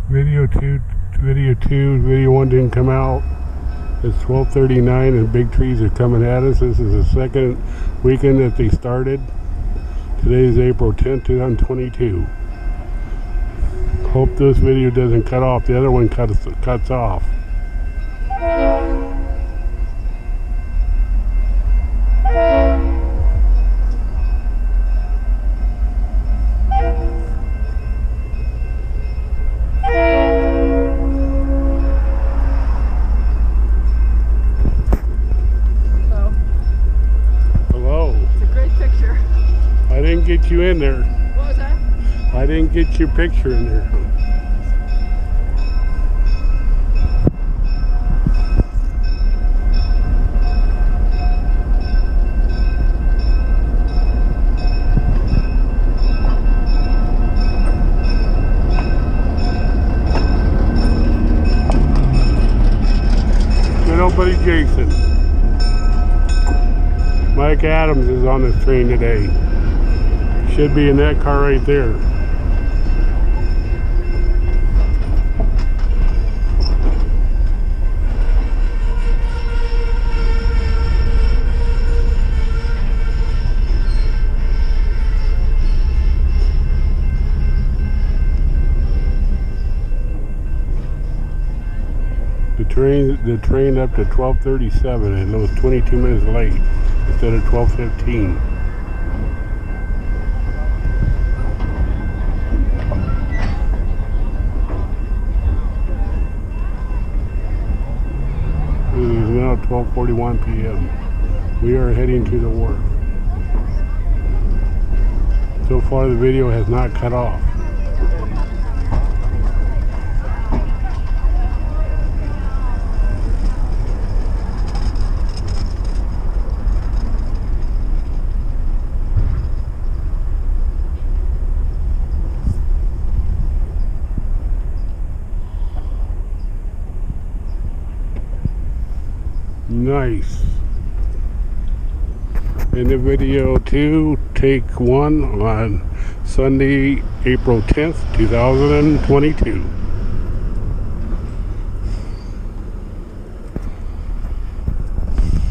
Video 1 didn't come out. It's 12:39 and big trees are coming at us. This is the second weekend that they started. Today is April 10th, 2022. Hope this video doesn't cut off. The other one cuts off. I didn't get you in there. What was that? I didn't get your picture in there. Good old buddy Jason. Mike Adams is on this train today. Should be in that car right there. The train up to 12:37 and it was 22 minutes late instead of 12:15. It is now 12:41 p.m. We are heading to the wharf. So far the video has not cut off. Nice. In the video 2, take 1 on Sunday, April 10th, 2022.